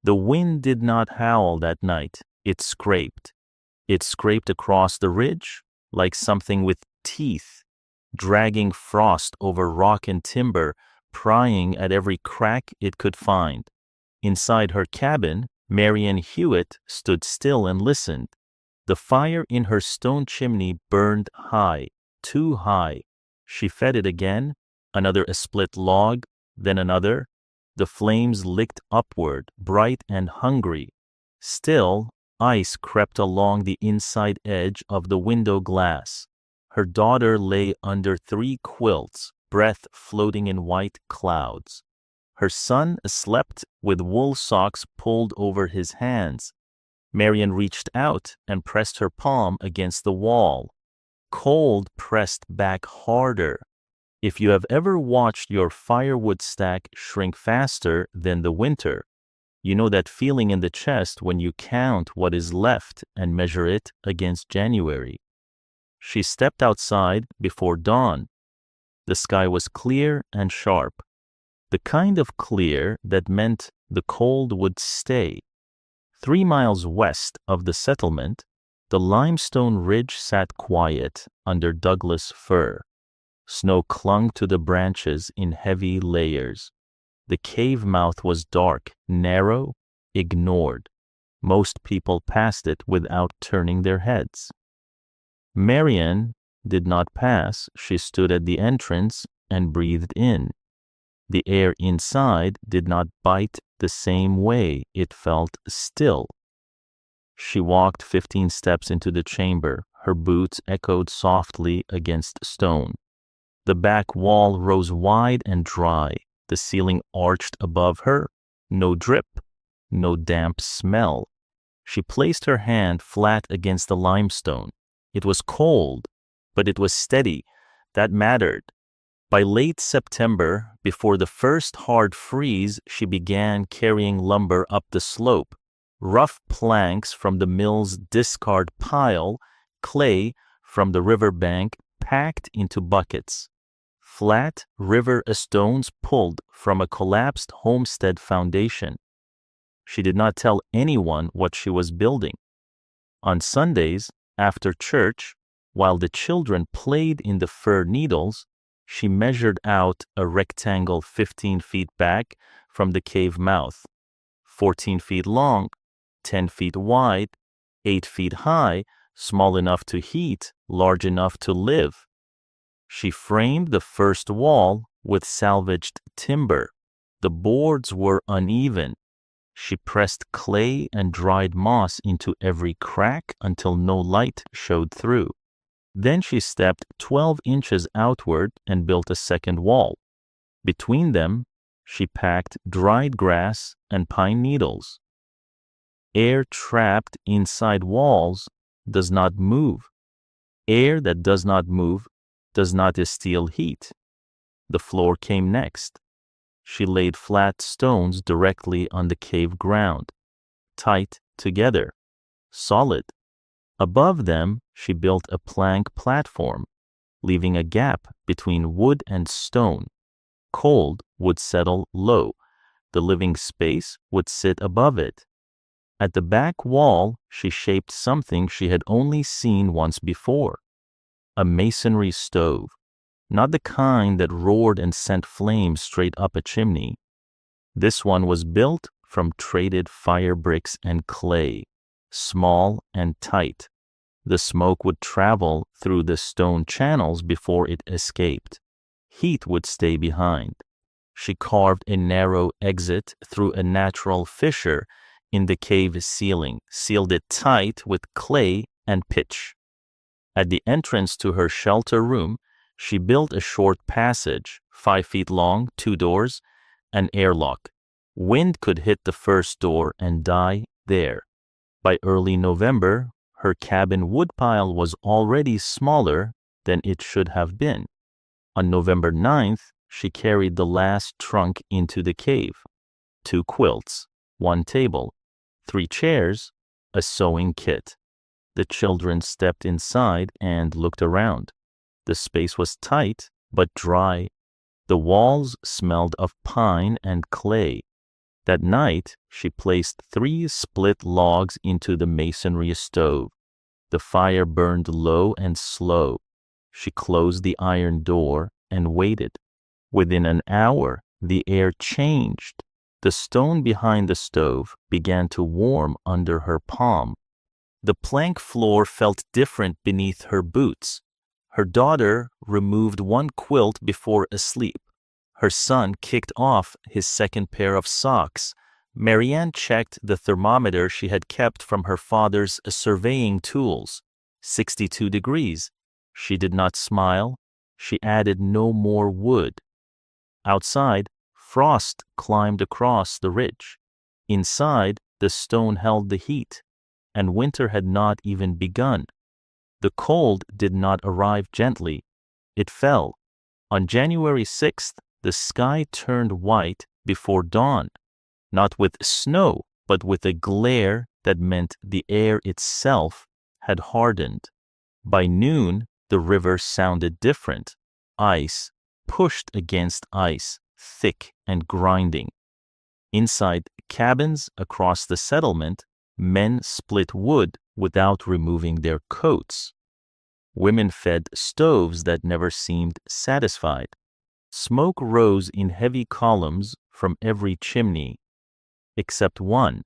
The wind did not howl that night. It scraped. It scraped across the ridge like something with teeth, dragging frost over rock and timber, prying at every crack it could find. Inside her cabin, Marian Hewitt stood still and listened. The fire in her stone chimney burned high, too high. She fed it again, another split log, then another. The flames licked upward, bright and hungry. Still, ice crept along the inside edge of the window glass. Her daughter lay under 3 quilts, breath floating in white clouds. Her son slept with wool socks pulled over his hands. Marian reached out and pressed her palm against the wall. Cold pressed back harder. If you have ever watched your firewood stack shrink faster than the winter, you know that feeling in the chest when you count what is left and measure it against January. She stepped outside before dawn. The sky was clear and sharp, the kind of clear that meant the cold would stay. 3 miles west of the settlement, the limestone ridge sat quiet under Douglas fir. Snow clung to the branches in heavy layers. The cave mouth was dark, narrow, ignored. Most people passed it without turning their heads. Marian did not pass. She stood at the entrance and breathed in. The air inside did not bite the same way. It felt still. She walked 15 steps into the chamber. Her boots echoed softly against stone. The back wall rose wide and dry. The ceiling arched above her. No drip, no damp smell. She placed her hand flat against the limestone. It was cold, but it was steady. That mattered. By late September, before the first hard freeze, she began carrying lumber up the slope. Rough planks from the mill's discard pile, clay from the riverbank packed into buckets. Flat river stones pulled from a collapsed homestead foundation. She did not tell anyone what she was building. On Sundays, after church, while the children played in the fir needles, she measured out a rectangle 15 feet back from the cave mouth, 14 feet long, 10 feet wide, 8 feet high, small enough to heat, large enough to live. She framed the first wall with salvaged timber. The boards were uneven. She pressed clay and dried moss into every crack until no light showed through. Then she stepped 12 inches outward and built a second wall. Between them, she packed dried grass and pine needles. Air trapped inside walls does not move. Air that does not move does not steal heat. The floor came next. She laid flat stones directly on the cave ground, tight together, solid. Above them, she built a plank platform, leaving a gap between wood and stone. Cold would settle low. The living space would sit above it. At the back wall, she shaped something she had only seen once before. A masonry stove, not the kind that roared and sent flames straight up a chimney. This one was built from traded fire bricks and clay, small and tight. The smoke would travel through the stone channels before it escaped. Heat would stay behind. She carved a narrow exit through a natural fissure in the cave ceiling, sealed it tight with clay and pitch. At the entrance to her shelter room, she built a short passage, 5 feet long, 2 doors, an airlock. Wind could hit the first door and die there. By early November, her cabin woodpile was already smaller than it should have been. On November 9th, she carried the last trunk into the cave. 2 quilts, 1 table, 3 chairs, a sewing kit. The children stepped inside and looked around. The space was tight but dry. The walls smelled of pine and clay. That night, she placed 3 split logs into the masonry stove. The fire burned low and slow. She closed the iron door and waited. Within an hour, the air changed. The stone behind the stove began to warm under her palm. The plank floor felt different beneath her boots. Her daughter removed one quilt before asleep. Her son kicked off his second pair of socks. Marianne checked the thermometer she had kept from her father's surveying tools. 62 degrees. She did not smile. She added no more wood. Outside, frost climbed across the ridge. Inside, the stone held the heat, and winter had not even begun. The cold did not arrive gently. It fell. On January 6th, the sky turned white before dawn, not with snow, but with a glare that meant the air itself had hardened. By noon, the river sounded different. Ice pushed against ice, thick and grinding. Inside cabins across the settlement, men split wood without removing their coats. Women fed stoves that never seemed satisfied. Smoke rose in heavy columns from every chimney, except one.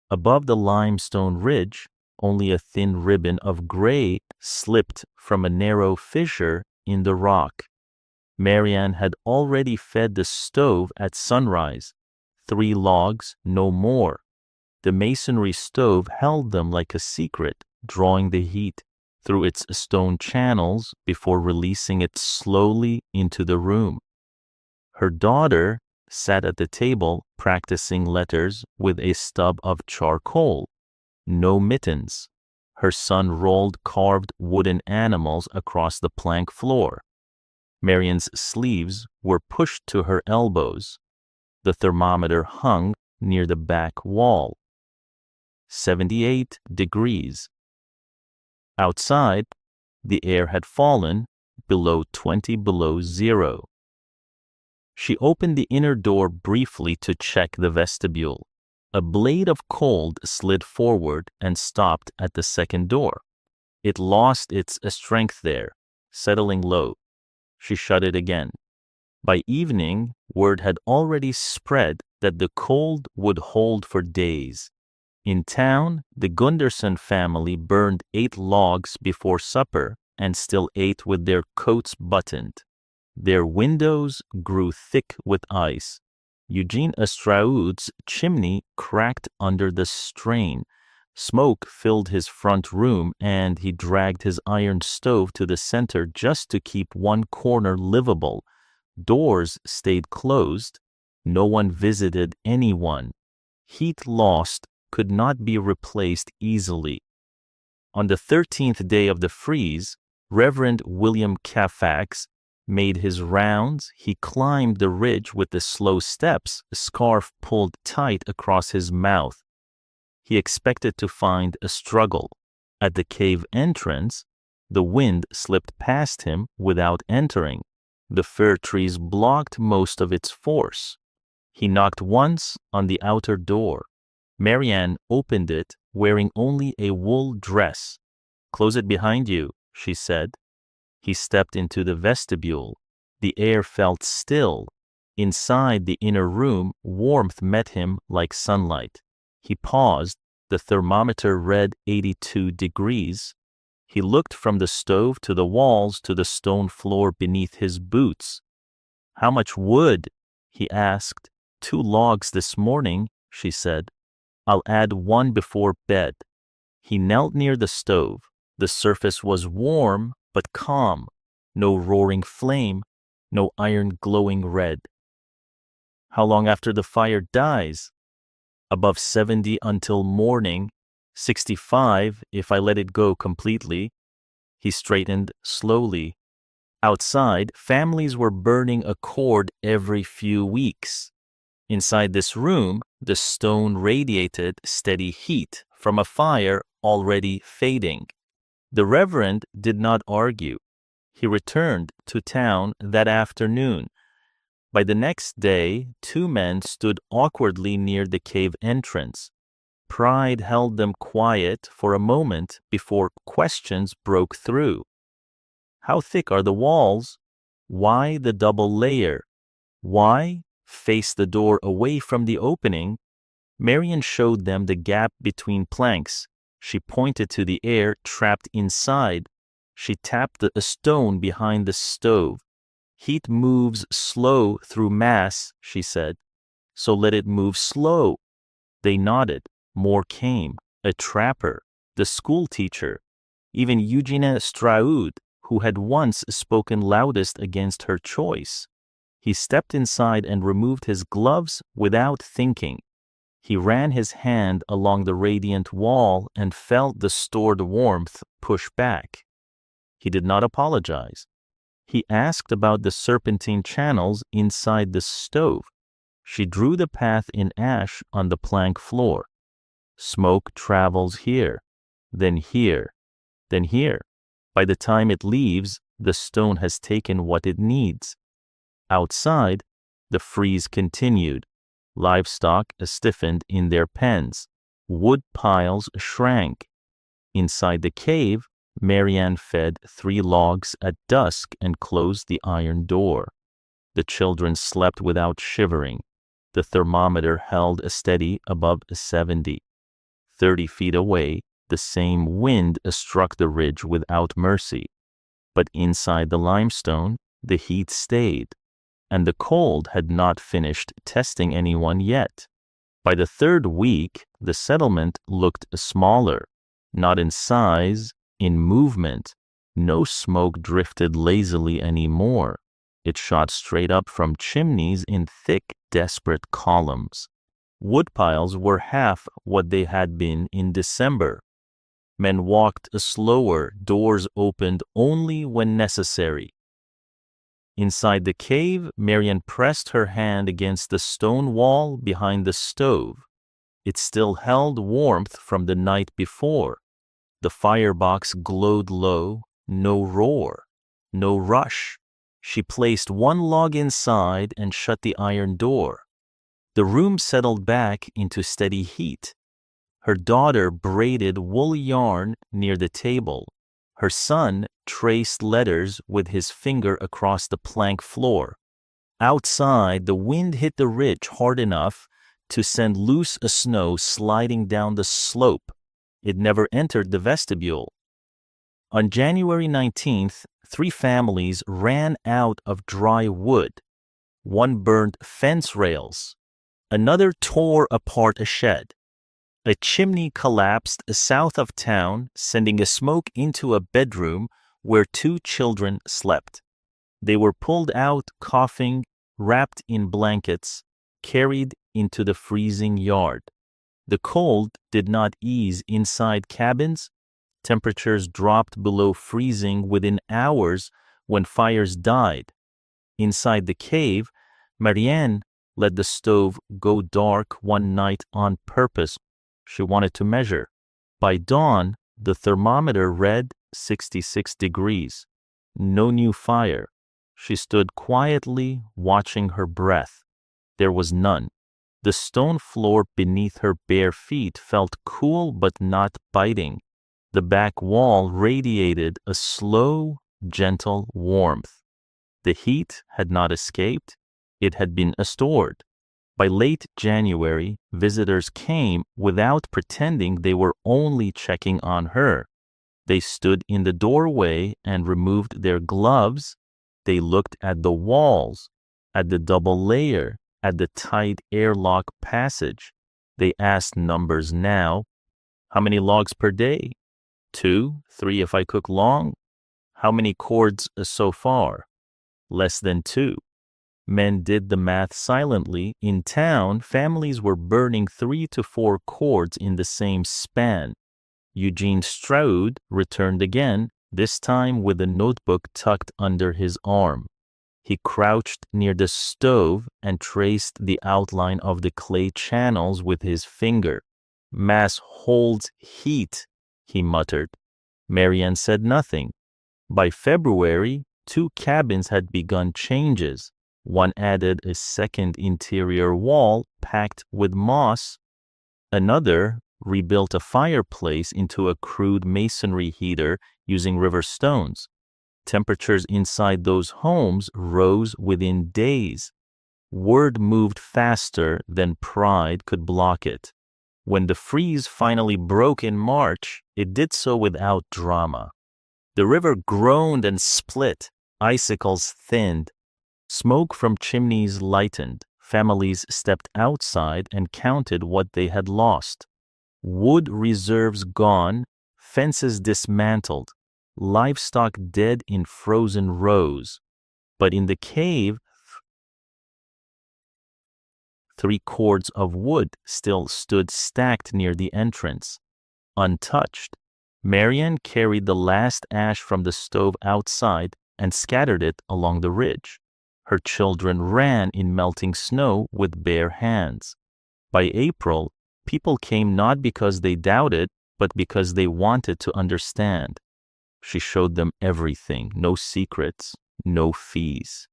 Above the limestone ridge, only a thin ribbon of gray slipped from a narrow fissure in the rock. Marianne had already fed the stove at sunrise. 3 logs, no more. The masonry stove held them like a secret, drawing the heat through its stone channels before releasing it slowly into the room. Her daughter sat at the table practicing letters with a stub of charcoal. No mittens. Her son rolled carved wooden animals across the plank floor. Marianne's sleeves were pushed to her elbows. The thermometer hung near the back wall. 78 degrees. Outside, the air had fallen below 20 below zero. She opened the inner door briefly to check the vestibule. A blade of cold slid forward and stopped at the second door. It lost its strength there, settling low. She shut it again. By evening, word had already spread that the cold would hold for days. In town, the Gunderson family burned 8 logs before supper and still ate with their coats buttoned. Their windows grew thick with ice. Eugene Estraud's chimney cracked under the strain. Smoke filled his front room, and he dragged his iron stove to the center just to keep one corner livable. Doors stayed closed. No one visited anyone. Heat lost could not be replaced easily. On the 13th day of the freeze, Reverend William Cafax made his rounds. He climbed the ridge with the slow steps, a scarf pulled tight across his mouth. He expected to find a struggle. At the cave entrance, the wind slipped past him without entering. The fir trees blocked most of its force. He knocked once on the outer door. Marianne opened it, wearing only a wool dress. "Close it behind you," she said. He stepped into the vestibule. The air felt still. Inside the inner room, warmth met him like sunlight. He paused. The thermometer read 82 degrees. He looked from the stove to the walls to the stone floor beneath his boots. "How much wood?" he asked. 2 logs this morning," she said. "I'll add 1 before bed." He knelt near the stove. The surface was warm but calm. No roaring flame, no iron glowing red. "How long after the fire dies?" "Above 70 until morning, 65 if I let it go completely." He straightened slowly. Outside, families were burning a cord every few weeks. Inside this room, the stone radiated steady heat from a fire already fading. The Reverend did not argue. He returned to town that afternoon. By the next day, two men stood awkwardly near the cave entrance. Pride held them quiet for a moment before questions broke through. How thick are the walls? Why the double layer? Why face the door away from the opening? Marian showed them the gap between planks. She pointed to the air trapped inside. She tapped a stone behind the stove. Heat moves slow through mass, she said. So let it move slow. They nodded. More came. A trapper, the school teacher, even Eugenia Straud, who had once spoken loudest against her choice. He stepped inside and removed his gloves without thinking. He ran his hand along the radiant wall and felt the stored warmth push back. He did not apologize. He asked about the serpentine channels inside the stove. She drew the path in ash on the plank floor. Smoke travels here, then here, then here. By the time it leaves, the stone has taken what it needs. Outside, the freeze continued. Livestock stiffened in their pens. Wood piles shrank. Inside the cave, Marianne fed 3 logs at dusk and closed the iron door. The children slept without shivering. The thermometer held steady above 70. 30 feet away, the same wind struck the ridge without mercy. But inside the limestone, the heat stayed, and the cold had not finished testing anyone yet. By the 3rd week, the settlement looked smaller, not in size, in movement. No smoke drifted lazily anymore. It shot straight up from chimneys in thick, desperate columns. Wood piles were half what they had been in December. Men walked slower, doors opened only when necessary. Inside the cave, Marian pressed her hand against the stone wall behind the stove. It still held warmth from the night before. The firebox glowed low, no roar, no rush. She placed 1 log inside and shut the iron door. The room settled back into steady heat. Her daughter braided wool yarn near the table. Her son traced letters with his finger across the plank floor. Outside, the wind hit the ridge hard enough to send loose snow sliding down the slope. It never entered the vestibule. On January 19th, 3 families ran out of dry wood. One burned fence rails. Another tore apart a shed. A chimney collapsed south of town, sending a smoke into a bedroom where 2 children slept. They were pulled out, coughing, wrapped in blankets, carried into the freezing yard. The cold did not ease inside cabins. Temperatures dropped below freezing within hours when fires died. Inside the cave, Marianne let the stove go dark one night on purpose. She wanted to measure. By dawn, the thermometer read 66 degrees. No new fire. She stood quietly, watching her breath. There was none. The stone floor beneath her bare feet felt cool but not biting. The back wall radiated a slow, gentle warmth. The heat had not escaped. It had been stored. By late January, visitors came without pretending they were only checking on her. They stood in the doorway and removed their gloves. They looked at the walls, at the double layer, at the tight airlock passage. They asked numbers now. How many logs per day? 2, 3 if I cook long. How many cords so far? Less than 2. Men did the math silently. In town, families were burning 3 to 4 cords in the same span. Eugene Straud returned again, this time with a notebook tucked under his arm. He crouched near the stove and traced the outline of the clay channels with his finger. Mass holds heat, he muttered. Marianne said nothing. By February, 2 cabins had begun changes. One added a second interior wall packed with moss. Another rebuilt a fireplace into a crude masonry heater using river stones. Temperatures inside those homes rose within days. Word moved faster than pride could block it. When the freeze finally broke in March, it did so without drama. The river groaned and split, icicles thinned, smoke from chimneys lightened. Families stepped outside and counted what they had lost. Wood reserves gone, fences dismantled, livestock dead in frozen rows. But in the cave, 3 cords of wood still stood stacked near the entrance, untouched. Marian carried the last ash from the stove outside and scattered it along the ridge. Her children ran in melting snow with bare hands. By April, people came not because they doubted, but because they wanted to understand. She showed them everything, no secrets, no fees.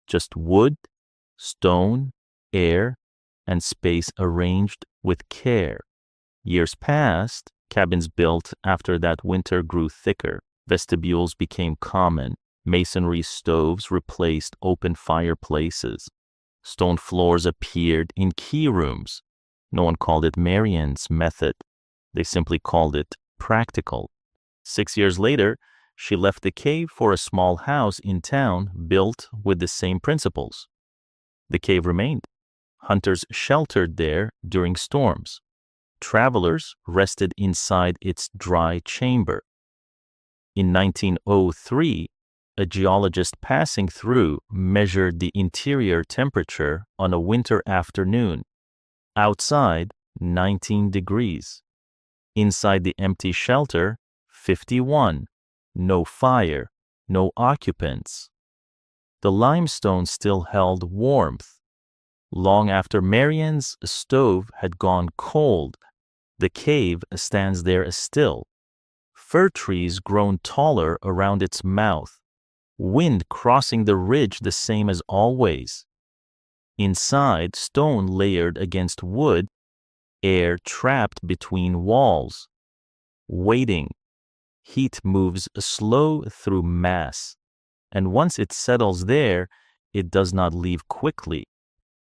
Just wood, stone, air, and space arranged with care. Years passed, cabins built after that winter grew thicker. Vestibules became common. Masonry stoves replaced open fireplaces. Stone floors appeared in key rooms. No one called it Marian's method. They simply called it practical. 6 years later, she left the cave for a small house in town built with the same principles. The cave remained. Hunters sheltered there during storms. Travelers rested inside its dry chamber. In 1903, a geologist passing through measured the interior temperature on a winter afternoon. Outside, 19 degrees. Inside the empty shelter, 51. No fire, no occupants. The limestone still held warmth. Long after Marian's stove had gone cold, the cave stands there still. Fir trees grown taller around its mouth. Wind crossing the ridge the same as always. Inside, stone layered against wood, air trapped between walls. Waiting. Heat moves slow through mass, and once it settles there, it does not leave quickly.